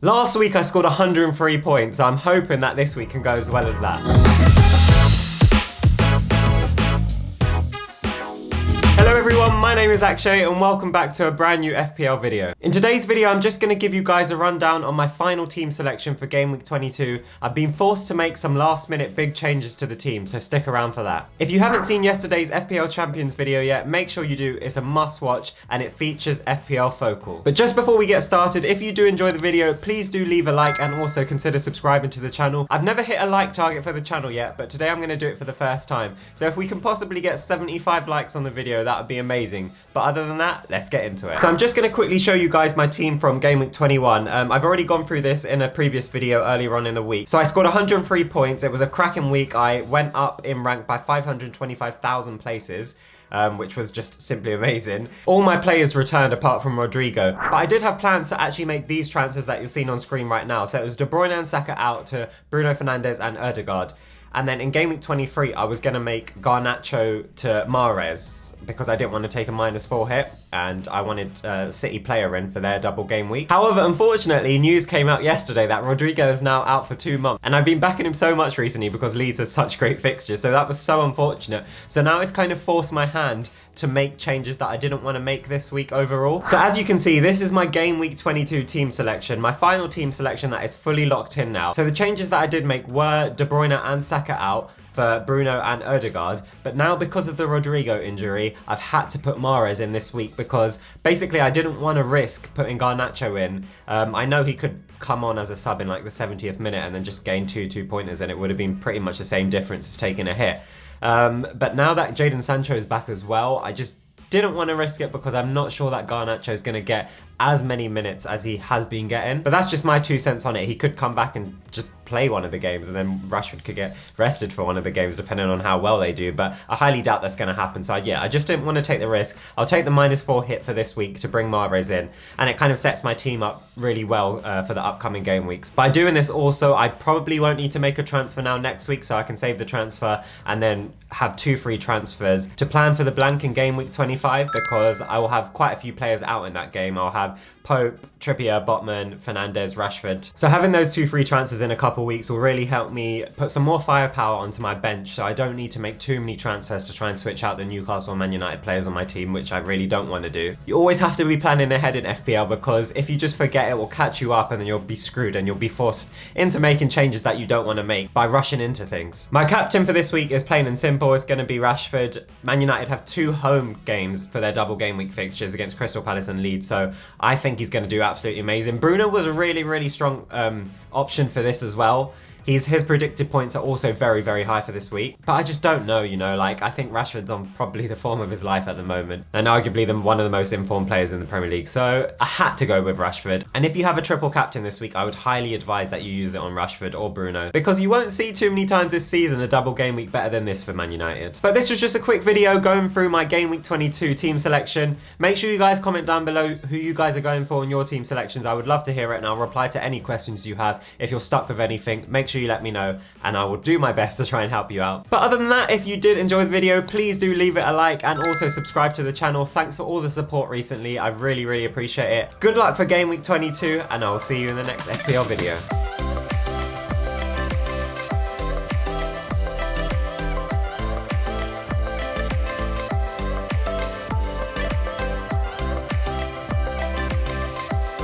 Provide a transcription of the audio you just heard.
Last week I scored 103 points, so I'm hoping that this week can go as well as that. Hello everyone, my name is Akshay and welcome back to a brand new FPL video. In today's video, I'm just going to give you guys a rundown on my final team selection for Game Week 22. I've been forced to make some last minute big changes to the team, so stick around for that. If you haven't seen yesterday's FPL Champions video yet, make sure you do. It's a must watch and it features FPL Focal. But just before we get started, if you do enjoy the video, please do leave a like and also consider subscribing to the channel. I've never hit a like target for the channel yet, but today I'm going to do it for the first time. So if we can possibly get 75 likes on the video, that would be amazing. But other than that, let's get into it. So I'm just going to quickly show you guys my team from Game Week 21. I've already gone through this in a previous video earlier on in the week. So I scored 103 points. It was a cracking week. I went up in rank by 525,000 places. Which was just simply amazing. All my players returned apart from Rodrigo. But I did have plans to actually make these transfers that you're seeing on screen right now. So it was De Bruyne and Saka out to Bruno Fernandes and Ødegaard. And then in Game Week 23, I was going to make Garnacho to Mahrez because I didn't want to take a -4 hit and I wanted a City player in for their double game week. However, unfortunately, news came out yesterday that Rodrigo is now out for 2 months. And I've been backing him so much recently because Leeds had such great fixtures. So that was so unfortunate. So now it's kind of forced my hand to make changes that I didn't want to make this week overall. So as you can see, this is my Game Week 22 team selection, my final team selection that is fully locked in now. So the changes that I did make were De Bruyne and Saka out for Bruno and Ødegaard, but now because of the Rodrigo injury, I've had to put Mahrez in this week because basically I didn't want to risk putting Garnacho in. I know he could come on as a sub in like the 70th minute and then just gain two pointers and it would have been pretty much the same difference as taking a hit. But now that Jadon Sancho is back as well, I just didn't want to risk it because I'm not sure that Garnacho is going to get as many minutes as he has been getting. But that's just my 2 cents on it. He could come back and just play one of the games and then Rashford could get rested for one of the games depending on how well they do. But I highly doubt that's going to happen. So yeah, I just didn't want to take the risk. I'll take the -4 hit for this week to bring Mahrez in. And it kind of sets my team up really well for the upcoming game weeks. By doing this also, I probably won't need to make a transfer now next week. So I can save the transfer and then have 2 free transfers to plan for the blank in Game Week 25 because I will have quite a few players out in that game. I'll have Pope, Trippier, Botman, Fernandes, Rashford. So having those 2 free transfers in a couple weeks will really help me put some more firepower onto my bench so I don't need to make too many transfers to try and switch out the Newcastle and Man United players on my team, which I really don't want to do. You always have to be planning ahead in FPL because if you just forget, it will catch you up and then you'll be screwed and you'll be forced into making changes that you don't want to make by rushing into things. My captain for this week is plain and simple. It's going to be Rashford. Man United have 2 home games for their double game week fixtures against Crystal Palace and Leeds, so I think he's going to do absolutely amazing. Bruno was a really strong option for this as well. His predicted points are also very high for this week. But I just don't know, you know, like I think Rashford's on probably the form of his life at the moment. And arguably one of the most informed players in the Premier League. So I had to go with Rashford. And if you have a triple captain this week, I would highly advise that you use it on Rashford or Bruno. Because you won't see too many times this season a double game week better than this for Man United. But this was just a quick video going through my Game Week 22 team selection. Make sure you guys comment down below who you guys are going for in your team selections. I would love to hear it and I'll reply to any questions you have. If you're stuck with anything, make sure you let me know and I will do my best to try and help you out. But other than that, if you did enjoy the video, please do leave it a like and also subscribe to the channel. Thanks for all the support recently. I really appreciate it. Good luck for Game Week 22 and I will see you in the next FPL video.